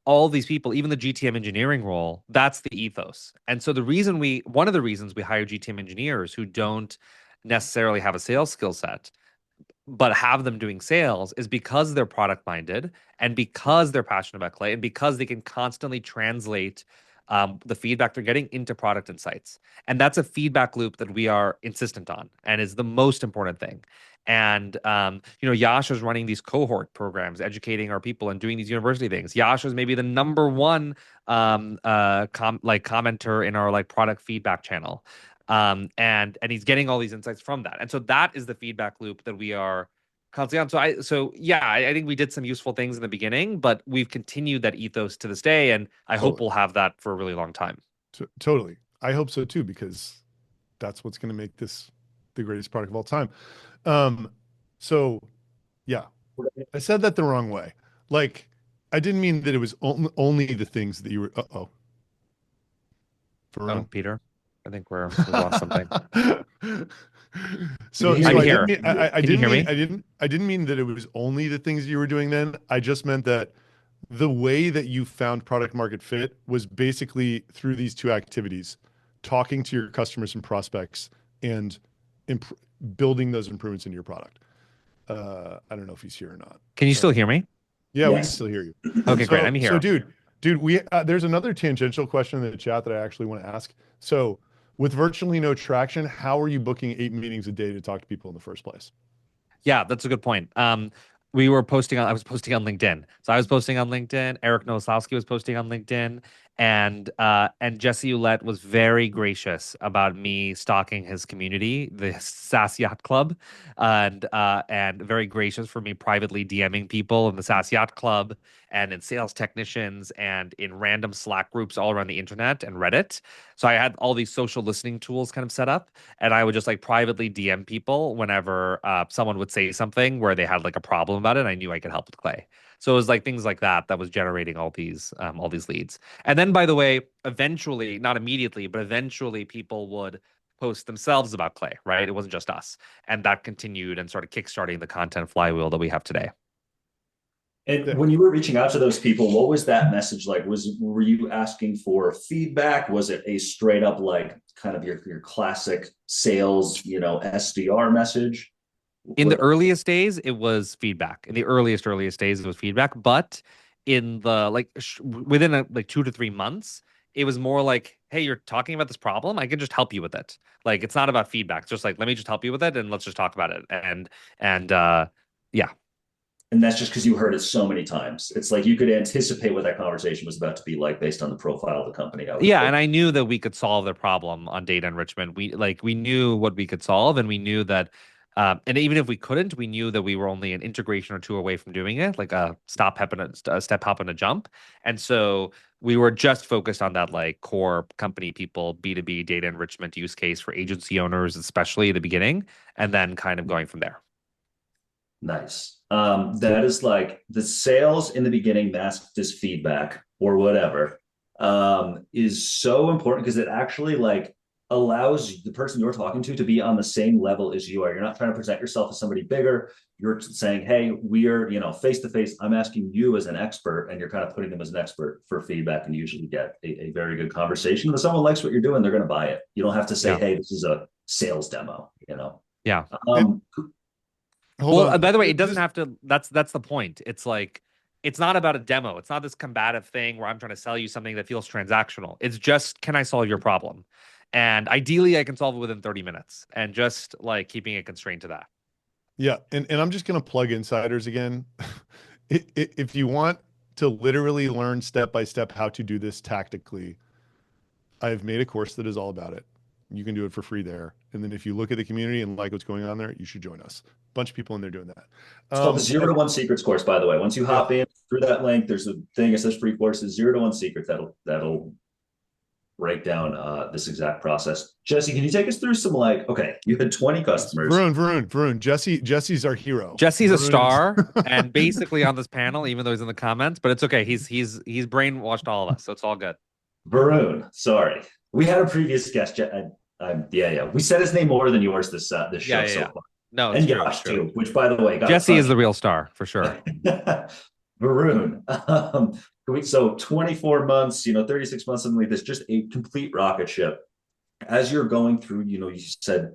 All these people, even the GTM engineering role, that's the ethos. And so one of the reasons we hire GTM engineers who don't necessarily have a sales skill set, but have them doing sales is because they're product minded and because they're passionate about Clay and because they can constantly translate the feedback they're getting into product insights. And that's a feedback loop that we are insistent on and is the most important thing. And, Yash is running these cohort programs, educating our people and doing these university things. Yash is maybe the number one commenter in our like product feedback channel. And he's getting all these insights from that. And so that is the feedback loop that we are constantly on. I think we did some useful things in the beginning, but we've continued that ethos to this day. And I hope we'll have that for a really long time. Totally. I hope so too, because that's what's going to make this the greatest product of all time. I said that the wrong way. Like, I didn't mean that it was only the things that you were, Oh, Peter, I think we lost something. I'm here. I didn't mean that it was only the things you were doing then. I just meant that the way that you found product market fit was basically through these two activities, talking to your customers and prospects and building those improvements into your product. I don't know if he's here or not. Can you still hear me? Yeah, we can still hear you. Okay, great. I'm here. So dude, we there's another tangential question in the chat that I actually want to ask. So with virtually no traction, how are you booking 8 meetings a day to talk to people in the first place? Yeah, that's a good point. I was posting on LinkedIn. So I was posting on LinkedIn. Eric Nowoslavsky was posting on LinkedIn. And Jesse Ulett was very gracious about me stalking his community, the SAS Yacht Club, and very gracious for me privately DMing people in the SAS Yacht Club and in sales technicians and in random Slack groups all around the internet and Reddit. So I had all these social listening tools kind of set up, and I would just like privately DM people whenever someone would say something where they had like a problem about it, and I knew I could help with Clay. So it was like things like that was generating all these leads. And then, by the way, eventually, not immediately, but eventually people would post themselves about Clay, right? It wasn't just us. And that continued and started kickstarting the content flywheel that we have today. And when you were reaching out to those people, what was that message like? Were you asking for feedback? Was it a straight up like kind of your classic sales, SDR message? In the earliest days, it was feedback. In the earliest days, it was feedback. But in the within 2 to 3 months, it was more like, hey, you're talking about this problem. I can just help you with it. Like, it's not about feedback. It's just like, let me just help you with it and let's just talk about it. And yeah. And that's just because you heard it so many times. It's like you could anticipate what that conversation was about to be like based on the profile of the company. And I knew that we could solve their problem on data enrichment. We knew what we could solve, and we knew that. And even if we couldn't, we knew that we were only an integration or two away from doing it, like a step, hop, and a jump. And so we were just focused on that like core company people, B2B data enrichment use case for agency owners, especially at the beginning, and then kind of going from there. Nice. That is like the sales in the beginning masked as feedback or whatever is so important because it actually like allows the person you're talking to be on the same level as you are. You're not trying to present yourself as somebody bigger. You're saying, hey, we're, face to face. I'm asking you as an expert, and you're kind of putting them as an expert for feedback, and you usually get a very good conversation. If someone likes what you're doing, they're going to buy it. You don't have to say, Yeah. hey, this is a sales demo, Yeah. Hold Well, on. by the way, it doesn't have to. That's the point. It's like, it's not about a demo. It's not this combative thing where I'm trying to sell you something that feels transactional. It's just, can I solve your problem? And ideally, I can solve it within 30 minutes, and just like keeping it constrained to that. Yeah, and I'm just going to plug Insiders again. If you want to literally learn step by step how to do this tactically, I've made a course that is all about it. You can do it for free there. And then if you look at the community and like what's going on there, you should join us. A bunch of people in there doing that. It's called the 0 to 1 Secrets course, by the way. Once you hop in through that link, there's a thing that says free courses, 0 to 1 Secrets. That'll break down this exact process. Jesse, can you take us through some okay, you had 20 customers. Varun. Jesse's our hero. Jesse's a star, and basically on this panel, even though he's in the comments, but it's okay. He's brainwashed all of us, so it's all good. Varun, sorry. We had a previous guest. We said his name more than yours this show so far. No, and Yash too, which by the way, Jesse is the real star for sure. Varun. So 24 months, 36 months, something like this, just a complete rocket ship. As you're going through, you said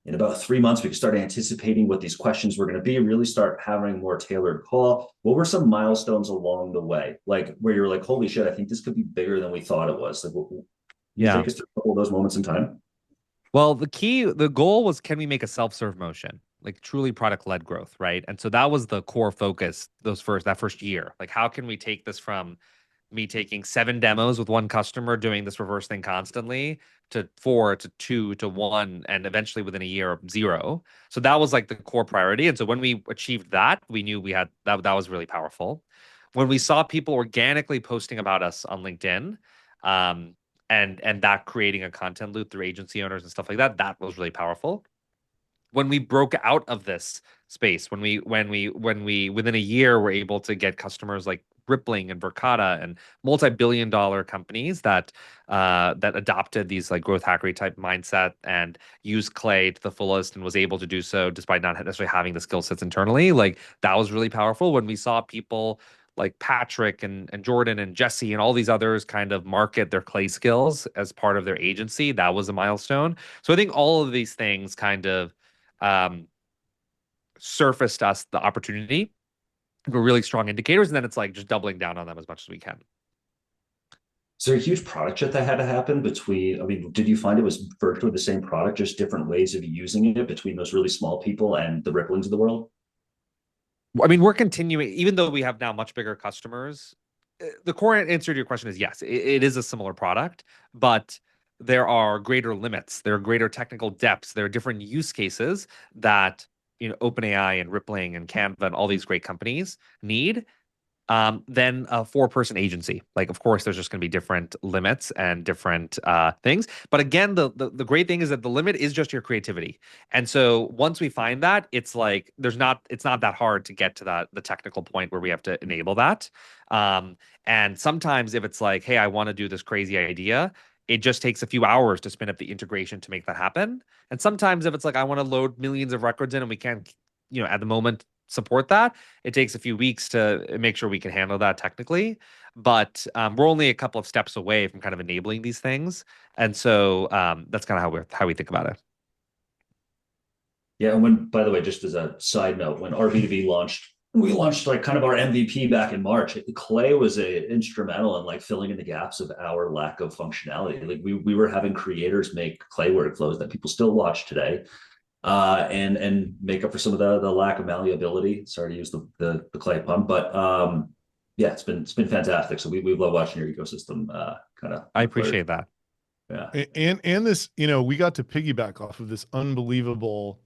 in about 3 months, we could start anticipating what these questions were going to be, really start having a more tailored call. What were some milestones along the way? Like where you're like, holy shit, I think this could be bigger than we thought it was. Like, take us through a couple of those moments in time. Well, the goal was, can we make a self-serve motion? Like truly product-led growth, right? And so that was the core focus that first year. Like, how can we take this from me taking 7 demos with one customer doing this reverse thing constantly to 4 to 2 to 1, and eventually within a year 0. So that was like the core priority. And so when we achieved that, we knew we had that was really powerful. When we saw people organically posting about us on LinkedIn, and that creating a content loop through agency owners and stuff like that, that was really powerful. When we broke out of this space, when we within a year were able to get customers like Rippling and Verkada and multi-billion-dollar companies that adopted these like growth hackery type mindset and used Clay to the fullest and was able to do so despite not necessarily having the skill sets internally, like that was really powerful. When we saw people like Patrick and Jordan and Jesse and all these others kind of market their Clay skills as part of their agency, that was a milestone. So I think all of these things kind of surfaced us the opportunity. Were really strong indicators, and then it's like just doubling down on them as much as we can. Is there a huge product shift that had to happen between, did you find it was virtually the same product, just different ways of using it between those really small people and the Ripplings of the world? I mean, we're continuing, even though we have now much bigger customers. The core answer to your question is yes, it is a similar product, but there are greater limits, there are greater technical depths, there are different use cases that OpenAI and Rippling and Canva and all these great companies need than a 4-person agency. Like, of course, there's just going to be different limits and different things. But again, the great thing is that the limit is just your creativity. And so once we find that, it's like it's not that hard to get to the technical point where we have to enable that. And sometimes if it's like, hey, I want to do this crazy idea, it just takes a few hours to spin up the integration to make that happen. And sometimes if it's like, I want to load millions of records in and we can't, at the moment support that, it takes a few weeks to make sure we can handle that technically. But we're only a couple of steps away from kind of enabling these things. And so that's kind of how we think about it. Yeah. And by the way, just as a side note, when RB2B launched, we launched like kind of our MVP back in March. Clay was instrumental in like filling in the gaps of our lack of functionality. Like we were having creators make Clay workflows that people still watch today, and make up for some of the lack of malleability. Sorry to use the Clay pun, but yeah, it's been fantastic. So we love watching your ecosystem kind of. I appreciate that. Yeah, and this, we got to piggyback off of this unbelievable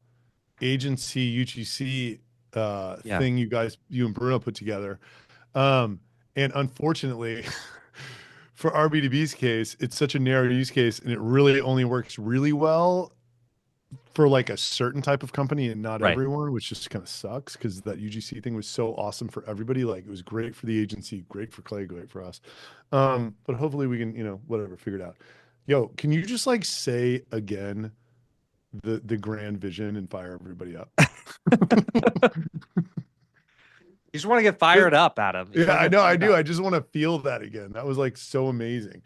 agency UGC thing you and Bruno put together. And unfortunately for RB2B's case, it's such a narrow use case and it really only works really well for like a certain type of company and not everyone, which just kind of sucks because that UGC thing was so awesome for everybody. Like it was great for the agency, great for Clay, great for us. But hopefully we can, whatever, figure it out. Yo, can you just like say again the grand vision and fire everybody up? You just want to get fired up, Adam. You just Yeah, wanna I get know I fired do. up. I just want to feel that again. That was like so amazing.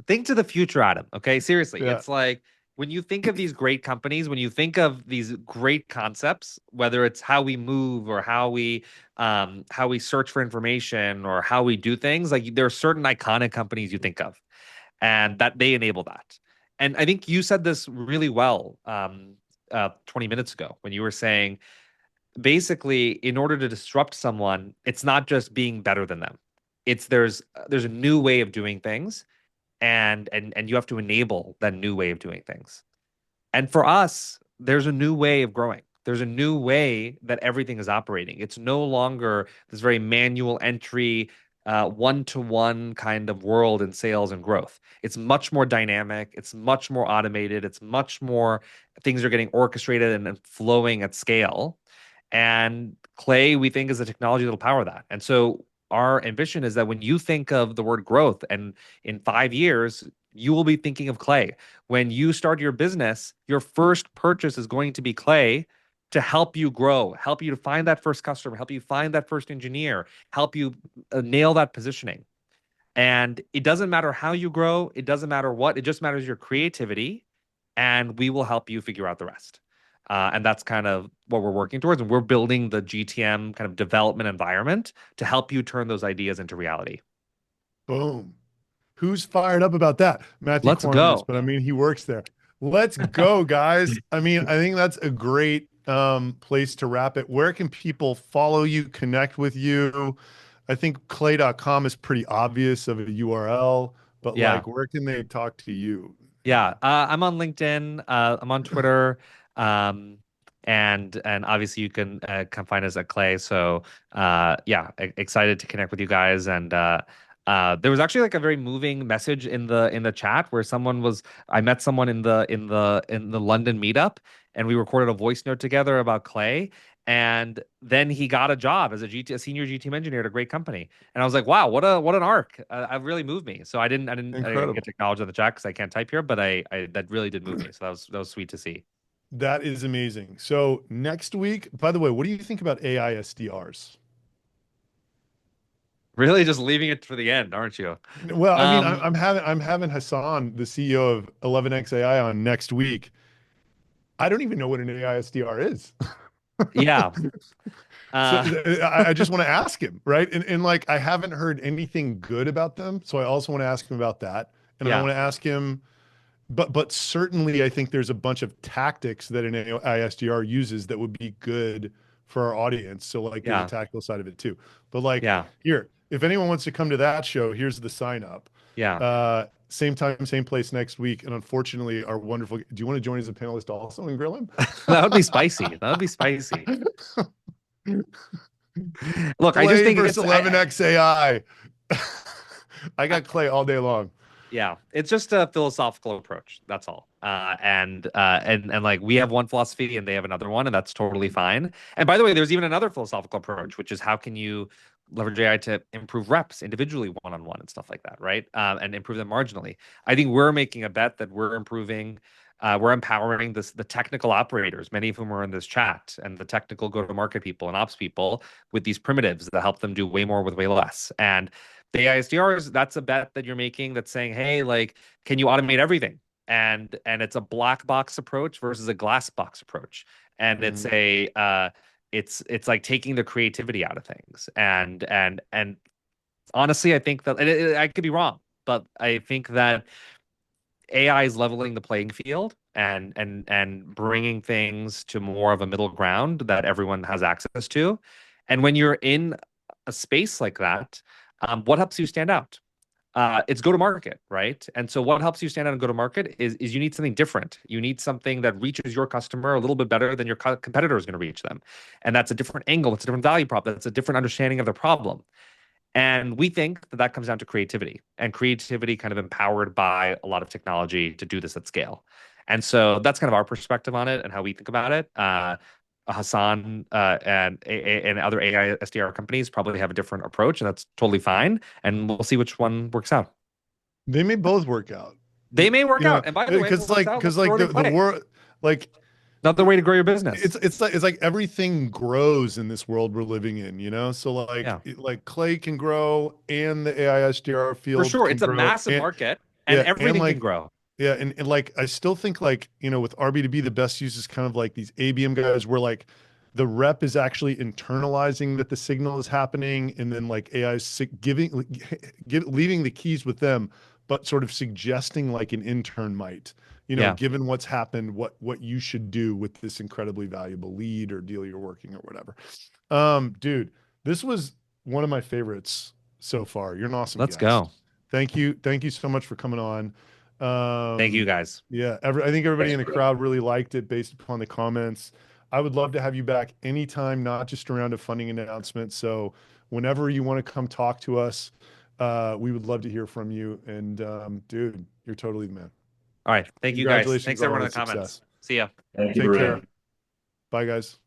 Think to the future, Adam. Okay, seriously, Yeah. it's like when you think of these great companies, when you think of these great concepts, whether it's how we move or how we search for information or how we do things, like there are certain iconic companies you think of, and that they enable that. And I think you said this really well 20 minutes ago when you were saying basically in order to disrupt someone, it's not just being better than them. It's there's a new way of doing things and you have to enable that new way of doing things. And for us, there's a new way of growing. There's a new way that everything is operating. It's no longer this very manual entry, one-to-one kind of world in sales and growth. It's much more dynamic. It's much more automated. It's much more things are getting orchestrated and flowing at scale. And Clay, we think, is a technology that'll power that. And so our ambition is that when you think of the word growth and in 5 years, you will be thinking of Clay. When you start your business, your first purchase is going to be Clay to help you grow, help you to find that first customer, help you find that first engineer, help you nail that positioning. And it doesn't matter how you grow, it doesn't matter what, it just matters your creativity, and we will help you figure out the rest. And that's kind of what we're working towards. And we're building the GTM kind of development environment to help you turn those ideas into reality. Boom. Who's fired up about that? Matthew Let's Corners, go. but I mean, he works there. Let's go, guys. I mean, I think that's a great place to wrap it. Where can people follow you, connect with you? I think clay.com is pretty obvious of a URL, but Yeah. like, where can they talk to you? Yeah. I'm on LinkedIn. I'm on Twitter. And obviously you can come find us at Clay. So yeah, excited to connect with you guys. And there was actually like a very moving message in the chat where I met someone in the London meetup, and we recorded a voice note together about Clay. And then he got a job as a senior GTM engineer at a great company. And I was like, wow, what an arc. It really moved me. So I didn't Incredible. get to acknowledge on the chat because I can't type here, but I that really did move me. So that was sweet to see. That is amazing. So next week, by the way, what do you think about AI SDRs? Really just leaving it for the end, aren't you? Well, I mean, Um, I'm having Hassan, the CEO of 11x AI, on next week. I don't even know what an AI SDR is. yeah. So Uh, I just want to ask him, right? And like I haven't heard anything good about them. So I also want to ask him about that. And I yeah. want to ask him, but certainly I think there's a bunch of tactics that an ISDR uses that would be good for our audience. So like there's a Yeah. tactical side of it too. But like Yeah. here, if anyone wants to come to that show, here's the sign up. Yeah. Same time, same place next week. And unfortunately, our wonderful, do you want to join as a panelist also and grill him? That would be spicy. That would be spicy. Look, I just Clay think versus it's 11x AI. I got Clay all day long. yeah, it's just a philosophical approach. That's all. And like we have one philosophy and they have another one, and that's totally fine. And by the way, there's even another philosophical approach, which is how can you leverage AI to improve reps individually, one-on-one, and stuff like that, right? And improve them marginally. I think we're making a bet that we're improving. We're empowering the technical operators, many of whom are in this chat, and the technical go-to-market people and ops people with these primitives that help them do way more with way less. And the AISDRs, that's a bet that you're making that's saying, hey, like, can you automate everything? And it's a black box approach versus a glass box approach. And it's it's like taking the creativity out of things. And honestly, I think that I could be wrong, but I think that AI is leveling the playing field and bringing things to more of a middle ground that everyone has access to. And when you're in a space like that, what helps you stand out? It's go to market, right? And so what helps you stand out and go to market is you need something different. You need something that reaches your customer a little bit better than your competitor is going to reach them. And that's a different angle. It's a different value prop. That's a different understanding of the problem. And we think that that comes down to creativity and creativity kind of empowered by a lot of technology to do this at scale. And so that's kind of our perspective on it and how we think about it. Hassan and other AI SDR companies probably have a different approach, and that's totally fine. And we'll see which one works out. They may both work out. They may work You know, out. And by the way, if it because works like, out, because let's like throw it in the play. world, like Another way to grow your business. it's like everything grows in this world we're living in, you know? So like, Yeah. like Clay can grow and the AI SDR field For sure. can It's a grow, massive and market and yeah, and everything like, can grow. yeah, and like I still think like, you know, with RB2B, the best use is kind of like these ABM guys where like the rep is actually internalizing that the signal is happening, and then like AI is leaving the keys with them, but sort of suggesting like an intern might, you know, Yeah. given what's happened, what you should do with this incredibly valuable lead or deal you're working or whatever. Dude, this was one of my favorites so far. You're an awesome Let's guest. go. Thank you so much for coming on. Thank you guys. Yeah, I think everybody in the Thanks, crowd really liked it based upon the comments. I would love to have you back anytime, not just around a funding announcement. So whenever you want to come talk to us, we would love to hear from you. And dude, you're totally the man. All right. Thank you guys. Congratulations Thanks on all everyone in the the comments. success. See ya. Thank you, Take Varun. care. Bye, guys.